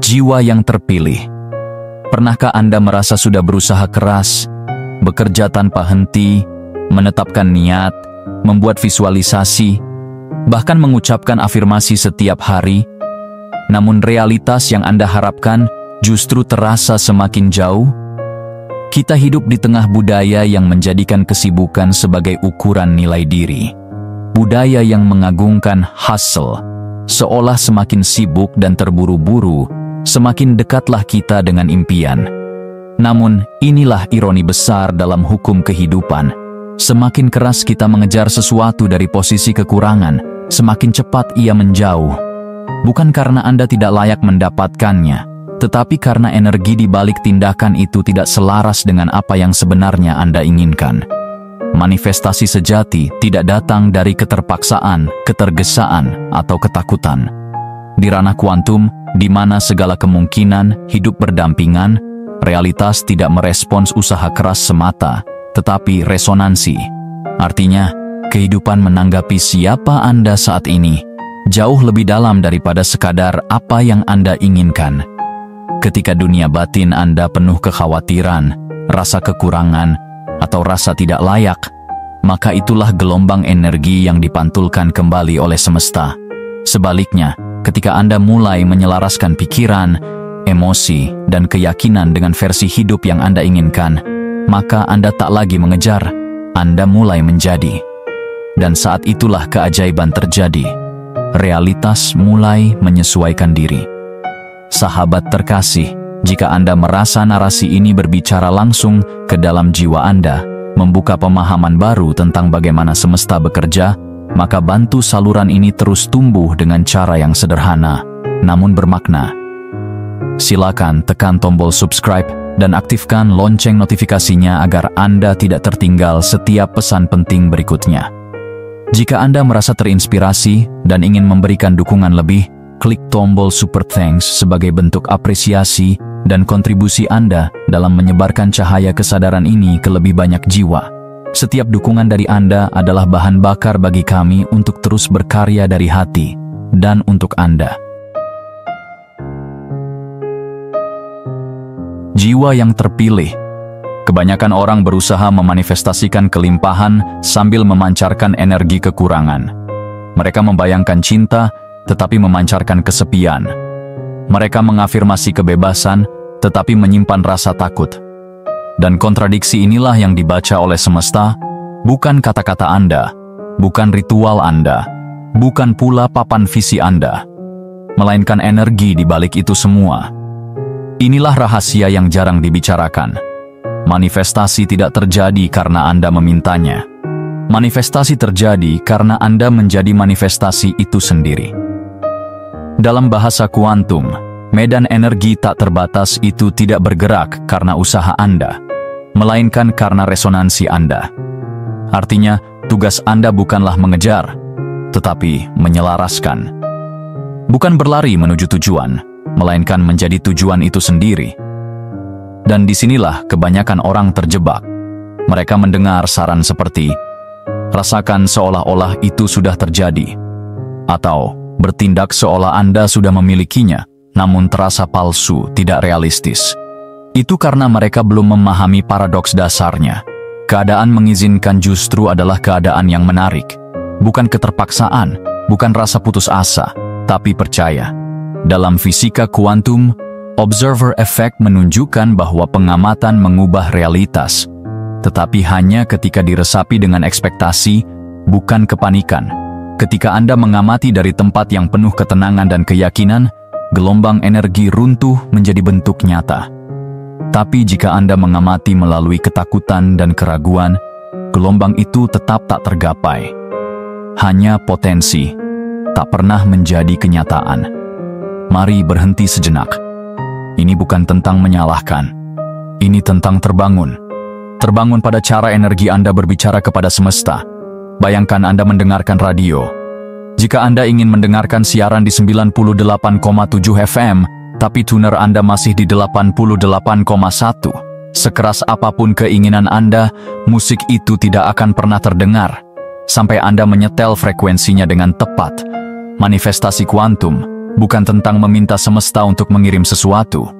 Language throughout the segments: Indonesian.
Jiwa yang terpilih. Pernahkah Anda merasa sudah berusaha keras, bekerja tanpa henti, menetapkan niat, membuat visualisasi, bahkan mengucapkan afirmasi setiap hari? Namun realitas yang Anda harapkan justru terasa semakin jauh? Kita hidup di tengah budaya yang menjadikan kesibukan sebagai ukuran nilai diri. Budaya yang mengagungkan hustle, seolah semakin sibuk dan terburu-buru, semakin dekatlah kita dengan impian. Namun, inilah ironi besar dalam hukum kehidupan. Semakin keras kita mengejar sesuatu dari posisi kekurangan, semakin cepat ia menjauh. Bukan karena Anda tidak layak mendapatkannya, tetapi karena energi di balik tindakan itu tidak selaras dengan apa yang sebenarnya Anda inginkan. Manifestasi sejati tidak datang dari keterpaksaan, ketergesaan, atau ketakutan. Di ranah kuantum, di mana segala kemungkinan hidup berdampingan, realitas tidak merespons usaha keras semata, tetapi resonansi. Artinya, kehidupan menanggapi siapa Anda saat ini, jauh lebih dalam daripada sekadar apa yang Anda inginkan. Ketika dunia batin Anda penuh kekhawatiran, rasa kekurangan, atau rasa tidak layak, maka itulah gelombang energi yang dipantulkan kembali oleh semesta. Sebaliknya, ketika Anda mulai menyelaraskan pikiran, emosi, dan keyakinan dengan versi hidup yang Anda inginkan, maka Anda tak lagi mengejar, Anda mulai menjadi. Dan saat itulah keajaiban terjadi. Realitas mulai menyesuaikan diri. Sahabat terkasih, jika Anda merasa narasi ini berbicara langsung ke dalam jiwa Anda, membuka pemahaman baru tentang bagaimana semesta bekerja, maka bantu saluran ini terus tumbuh dengan cara yang sederhana, namun bermakna. Silakan tekan tombol subscribe dan aktifkan lonceng notifikasinya agar Anda tidak tertinggal setiap pesan penting berikutnya. Jika Anda merasa terinspirasi dan ingin memberikan dukungan lebih, klik tombol Super Thanks sebagai bentuk apresiasi dan kontribusi Anda dalam menyebarkan cahaya kesadaran ini ke lebih banyak jiwa. Setiap dukungan dari Anda adalah bahan bakar bagi kami untuk terus berkarya dari hati dan untuk Anda. Jiwa yang terpilih. Kebanyakan orang berusaha memanifestasikan kelimpahan sambil memancarkan energi kekurangan. Mereka membayangkan cinta, tetapi memancarkan kesepian. Mereka mengafirmasi kebebasan, tetapi menyimpan rasa takut. Dan kontradiksi inilah yang dibaca oleh semesta, bukan kata-kata Anda, bukan ritual Anda, bukan pula papan visi Anda, melainkan energi di balik itu semua. Inilah rahasia yang jarang dibicarakan. Manifestasi tidak terjadi karena Anda memintanya. Manifestasi terjadi karena Anda menjadi manifestasi itu sendiri. Dalam bahasa kuantum, medan energi tak terbatas itu tidak bergerak karena usaha Anda, melainkan karena resonansi Anda. Artinya, tugas Anda bukanlah mengejar, tetapi menyelaraskan. Bukan berlari menuju tujuan, melainkan menjadi tujuan itu sendiri. Dan disinilah kebanyakan orang terjebak. Mereka mendengar saran seperti, rasakan seolah-olah itu sudah terjadi, atau bertindak seolah Anda sudah memilikinya, namun terasa palsu, tidak realistis. Itu karena mereka belum memahami paradoks dasarnya. Keadaan mengizinkan justru adalah keadaan yang menarik. Bukan keterpaksaan, bukan rasa putus asa, tapi percaya. Dalam fisika kuantum, observer effect menunjukkan bahwa pengamatan mengubah realitas, tetapi hanya ketika diresapi dengan ekspektasi, bukan kepanikan. Ketika Anda mengamati dari tempat yang penuh ketenangan dan keyakinan, gelombang energi runtuh menjadi bentuk nyata. Tapi jika Anda mengamati melalui ketakutan dan keraguan, gelombang itu tetap tak tergapai. Hanya potensi, tak pernah menjadi kenyataan. Mari berhenti sejenak. Ini bukan tentang menyalahkan. Ini tentang terbangun. Terbangun pada cara energi Anda berbicara kepada semesta. Bayangkan Anda mendengarkan radio. Jika Anda ingin mendengarkan siaran di 98,7 FM, tapi tuner Anda masih di 88,1. Sekeras apapun keinginan Anda, musik itu tidak akan pernah terdengar. Sampai Anda menyetel frekuensinya dengan tepat. Manifestasi kuantum, bukan tentang meminta semesta untuk mengirim sesuatu,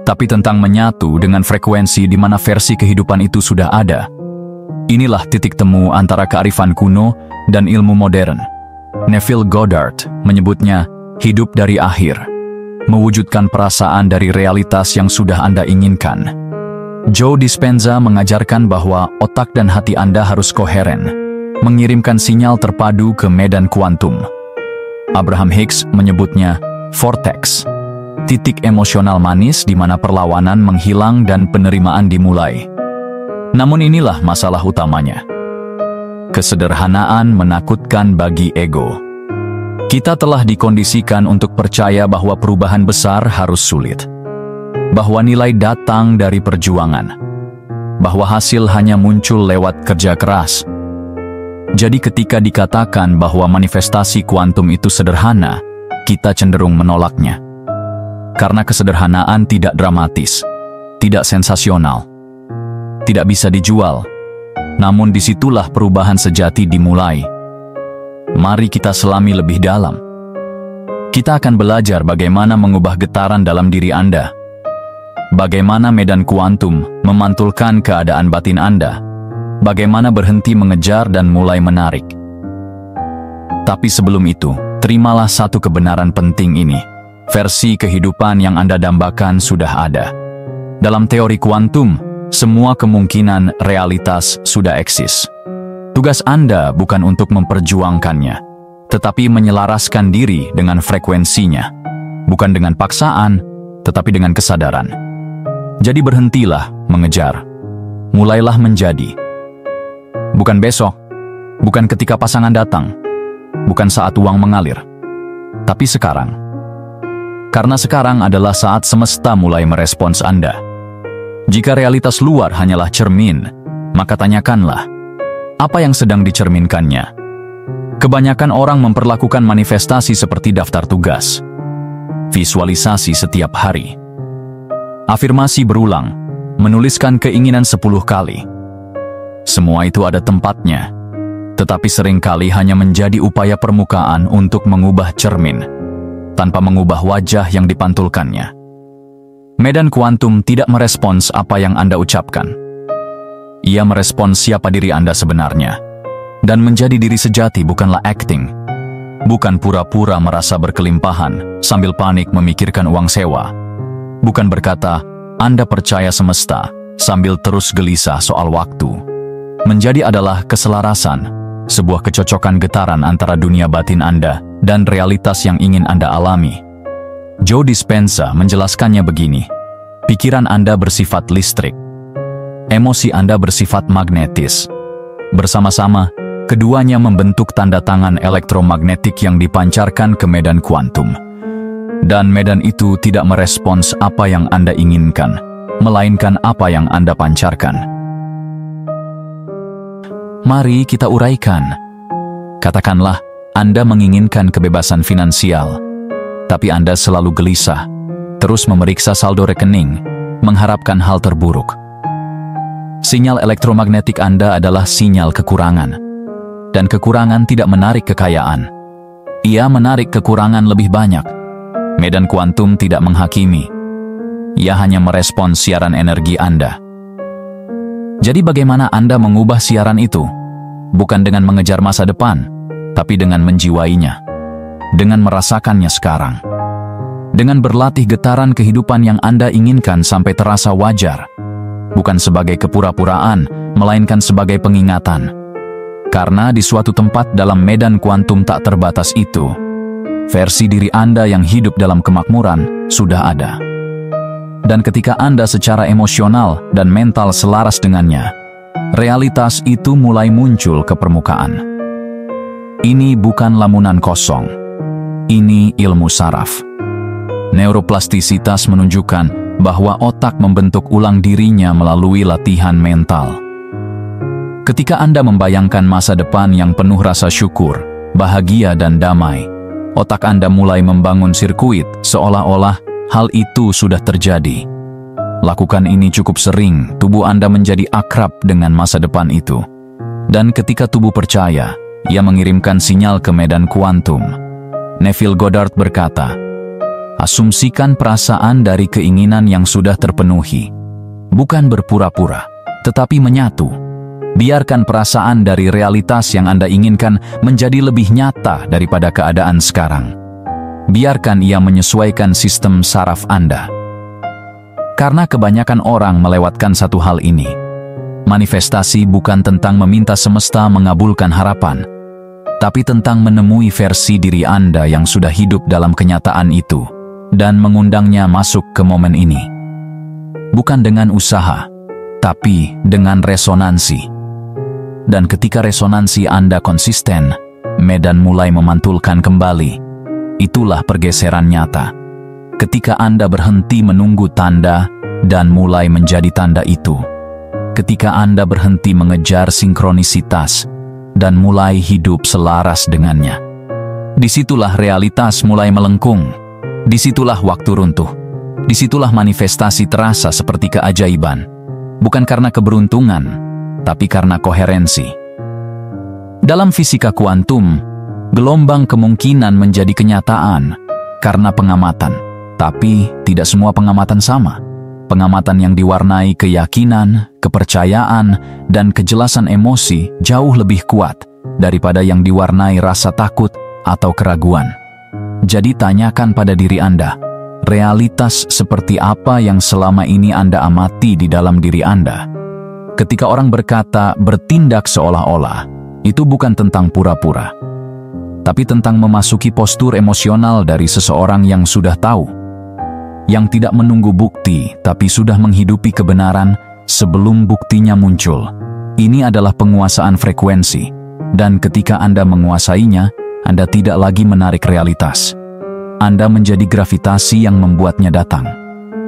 tapi tentang menyatu dengan frekuensi di mana versi kehidupan itu sudah ada. Inilah titik temu antara kearifan kuno dan ilmu modern. Neville Goddard menyebutnya hidup dari akhir, mewujudkan perasaan dari realitas yang sudah Anda inginkan. Joe Dispenza mengajarkan bahwa otak dan hati Anda harus koheren, mengirimkan sinyal terpadu ke medan kuantum. Abraham Hicks menyebutnya vortex, titik emosional manis di mana perlawanan menghilang dan penerimaan dimulai. Namun inilah masalah utamanya. Kesederhanaan menakutkan bagi ego. Kita telah dikondisikan untuk percaya bahwa perubahan besar harus sulit, bahwa nilai datang dari perjuangan, bahwa hasil hanya muncul lewat kerja keras. Jadi ketika dikatakan bahwa manifestasi kuantum itu sederhana, kita cenderung menolaknya. Karena kesederhanaan tidak dramatis, tidak sensasional, tidak bisa dijual. Namun disitulah perubahan sejati dimulai. Mari kita selami lebih dalam. Kita akan belajar bagaimana mengubah getaran dalam diri Anda. Bagaimana medan kuantum memantulkan keadaan batin Anda. Bagaimana berhenti mengejar dan mulai menarik. Tapi sebelum itu, terimalah satu kebenaran penting ini. Versi kehidupan yang Anda dambakan sudah ada. Dalam teori kuantum, semua kemungkinan realitas sudah eksis. Tugas Anda bukan untuk memperjuangkannya, tetapi menyelaraskan diri dengan frekuensinya. Bukan dengan paksaan, tetapi dengan kesadaran. Jadi berhentilah mengejar. Mulailah menjadi. Bukan besok, bukan ketika pasangan datang, bukan saat uang mengalir, tapi sekarang. Karena sekarang adalah saat semesta mulai merespons Anda. Jika realitas luar hanyalah cermin, maka tanyakanlah, apa yang sedang dicerminkannya? Kebanyakan orang memperlakukan manifestasi seperti daftar tugas. Visualisasi setiap hari. Afirmasi berulang, menuliskan keinginan 10 kali. Semua itu ada tempatnya, tetapi seringkali hanya menjadi upaya permukaan untuk mengubah cermin, tanpa mengubah wajah yang dipantulkannya. Medan kuantum tidak merespons apa yang Anda ucapkan. Ia merespons siapa diri Anda sebenarnya. Dan menjadi diri sejati bukanlah acting. Bukan pura-pura merasa berkelimpahan sambil panik memikirkan uang sewa. Bukan berkata, Anda percaya semesta, sambil terus gelisah soal waktu. Menjadi adalah keselarasan, sebuah kecocokan getaran antara dunia batin Anda dan realitas yang ingin Anda alami. Joe Dispenza menjelaskannya begini, pikiran Anda bersifat listrik, emosi Anda bersifat magnetis. Bersama-sama, keduanya membentuk tanda tangan elektromagnetik yang dipancarkan ke medan kuantum. Dan medan itu tidak merespons apa yang Anda inginkan, melainkan apa yang Anda pancarkan. Mari kita uraikan. Katakanlah, Anda menginginkan kebebasan finansial, tapi Anda selalu gelisah, terus memeriksa saldo rekening, mengharapkan hal terburuk. Sinyal elektromagnetik Anda adalah sinyal kekurangan. Dan kekurangan tidak menarik kekayaan. Ia menarik kekurangan lebih banyak. Medan kuantum tidak menghakimi. Ia hanya merespons siaran energi Anda. Jadi bagaimana Anda mengubah siaran itu? Bukan dengan mengejar masa depan, tapi dengan menjiwainya. Dengan merasakannya sekarang. Dengan berlatih getaran kehidupan yang Anda inginkan sampai terasa wajar. Bukan sebagai kepura-puraan, melainkan sebagai pengingatan. Karena di suatu tempat dalam medan kuantum tak terbatas itu, versi diri Anda yang hidup dalam kemakmuran sudah ada. Dan ketika Anda secara emosional dan mental selaras dengannya, realitas itu mulai muncul ke permukaan. Ini bukan lamunan kosong. Ini ilmu saraf. Neuroplastisitas menunjukkan bahwa otak membentuk ulang dirinya melalui latihan mental. Ketika Anda membayangkan masa depan yang penuh rasa syukur, bahagia dan damai, otak Anda mulai membangun sirkuit seolah-olah hal itu sudah terjadi. Lakukan ini cukup sering, tubuh Anda menjadi akrab dengan masa depan itu. Dan ketika tubuh percaya, ia mengirimkan sinyal ke medan kuantum. Neville Goddard berkata, Asumsikan perasaan dari keinginan yang sudah terpenuhi. Bukan berpura-pura, tetapi menyatu. Biarkan perasaan dari realitas yang Anda inginkan menjadi lebih nyata daripada keadaan sekarang. Biarkan ia menyesuaikan sistem saraf Anda. Karena kebanyakan orang melewatkan satu hal ini. Manifestasi bukan tentang meminta semesta mengabulkan harapan, tapi tentang menemui versi diri Anda yang sudah hidup dalam kenyataan itu dan mengundangnya masuk ke momen ini. Bukan dengan usaha, tapi dengan resonansi. Dan ketika resonansi Anda konsisten, medan mulai memantulkan kembali. Itulah pergeseran nyata. Ketika Anda berhenti menunggu tanda dan mulai menjadi tanda itu. Ketika Anda berhenti mengejar sinkronisitas dan mulai hidup selaras dengannya. Disitulah realitas mulai melengkung. Disitulah waktu runtuh. Disitulah manifestasi terasa seperti keajaiban. Bukan karena keberuntungan, tapi karena koherensi. Dalam fisika kuantum, gelombang kemungkinan menjadi kenyataan karena pengamatan. Tapi tidak semua pengamatan sama. Pengamatan yang diwarnai keyakinan, kepercayaan, dan kejelasan emosi jauh lebih kuat daripada yang diwarnai rasa takut atau keraguan. Jadi tanyakan pada diri Anda, realitas seperti apa yang selama ini Anda amati di dalam diri Anda? Ketika orang berkata bertindak seolah-olah, itu bukan tentang pura-pura, tapi tentang memasuki postur emosional dari seseorang yang sudah tahu, yang tidak menunggu bukti tapi sudah menghidupi kebenaran sebelum buktinya muncul. Ini adalah penguasaan frekuensi, dan ketika Anda menguasainya, Anda tidak lagi menarik realitas. Anda menjadi gravitasi yang membuatnya datang.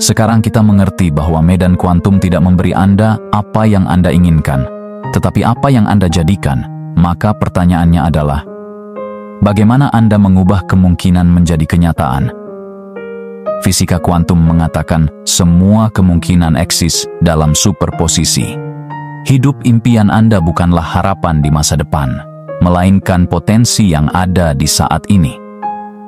Sekarang kita mengerti bahwa medan kuantum tidak memberi Anda apa yang Anda inginkan, tetapi apa yang Anda jadikan. Maka pertanyaannya adalah, bagaimana Anda mengubah kemungkinan menjadi kenyataan? Fisika kuantum mengatakan semua kemungkinan eksis dalam superposisi. Hidup impian Anda bukanlah harapan di masa depan, melainkan potensi yang ada di saat ini.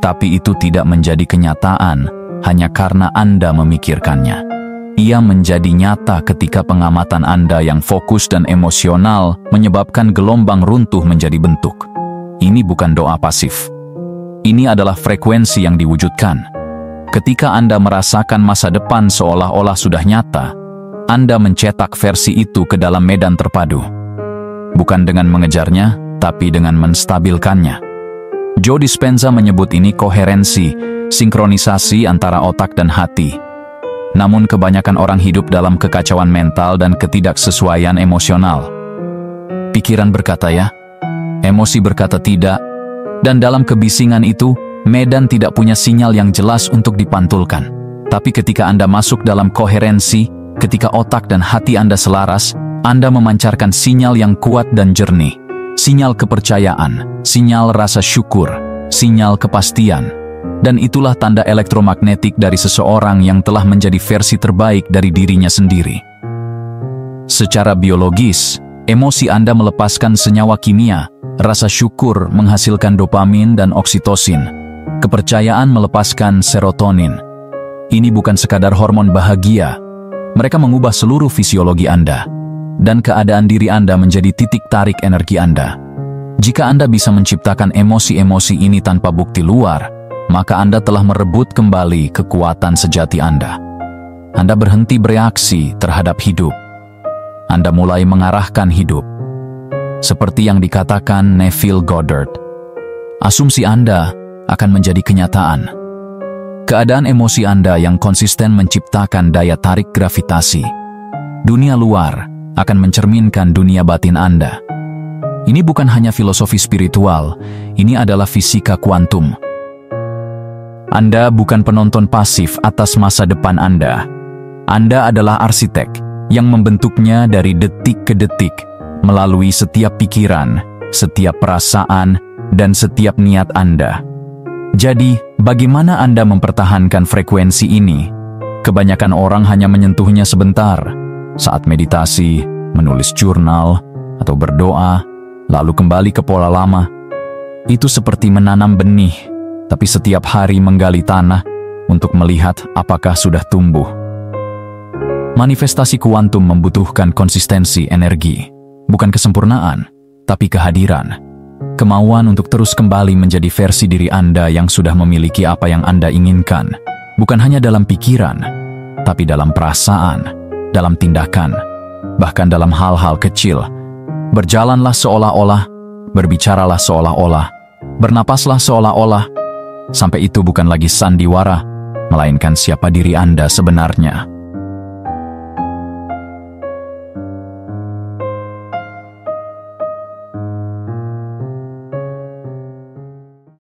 Tapi itu tidak menjadi kenyataan hanya karena Anda memikirkannya. Ia menjadi nyata ketika pengamatan Anda yang fokus dan emosional menyebabkan gelombang runtuh menjadi bentuk. Ini bukan doa pasif. Ini adalah frekuensi yang diwujudkan. Ketika Anda merasakan masa depan seolah-olah sudah nyata, Anda mencetak versi itu ke dalam medan terpadu. Bukan dengan mengejarnya, tapi dengan menstabilkannya. Joe Dispenza menyebut ini koherensi, sinkronisasi antara otak dan hati. Namun kebanyakan orang hidup dalam kekacauan mental dan ketidaksesuaian emosional. Pikiran berkata ya, emosi berkata tidak, dan dalam kebisingan itu, medan tidak punya sinyal yang jelas untuk dipantulkan. Tapi ketika Anda masuk dalam koherensi, ketika otak dan hati Anda selaras, Anda memancarkan sinyal yang kuat dan jernih. Sinyal kepercayaan, sinyal rasa syukur, sinyal kepastian. Dan itulah tanda elektromagnetik dari seseorang yang telah menjadi versi terbaik dari dirinya sendiri. Secara biologis, emosi Anda melepaskan senyawa kimia, rasa syukur menghasilkan dopamin dan oksitosin, kepercayaan melepaskan serotonin. Ini bukan sekadar hormon bahagia, mereka mengubah seluruh fisiologi Anda, dan keadaan diri Anda menjadi titik tarik energi Anda. Jika Anda bisa menciptakan emosi-emosi ini tanpa bukti luar, maka Anda telah merebut kembali kekuatan sejati Anda. Anda berhenti bereaksi terhadap hidup. Anda mulai mengarahkan hidup. Seperti yang dikatakan Neville Goddard, asumsi Anda akan menjadi kenyataan. Keadaan emosi Anda yang konsisten menciptakan daya tarik gravitasi. Dunia luar akan mencerminkan dunia batin Anda. Ini bukan hanya filosofi spiritual, ini adalah fisika kuantum. Anda bukan penonton pasif atas masa depan Anda. Anda adalah arsitek yang membentuknya dari detik ke detik, melalui setiap pikiran, setiap perasaan, dan setiap niat Anda. Jadi, bagaimana Anda mempertahankan frekuensi ini? Kebanyakan orang hanya menyentuhnya sebentar, saat meditasi, menulis jurnal, atau berdoa, lalu kembali ke pola lama. Itu seperti menanam benih, tapi setiap hari menggali tanah untuk melihat apakah sudah tumbuh. Manifestasi kuantum membutuhkan konsistensi energi, bukan kesempurnaan, tapi kehadiran. Kemauan untuk terus kembali menjadi versi diri Anda yang sudah memiliki apa yang Anda inginkan, bukan hanya dalam pikiran, tapi dalam perasaan, dalam tindakan, bahkan dalam hal-hal kecil. Berjalanlah seolah-olah, berbicaralah seolah-olah, bernapaslah seolah-olah, sampai itu bukan lagi sandiwara, melainkan siapa diri Anda sebenarnya.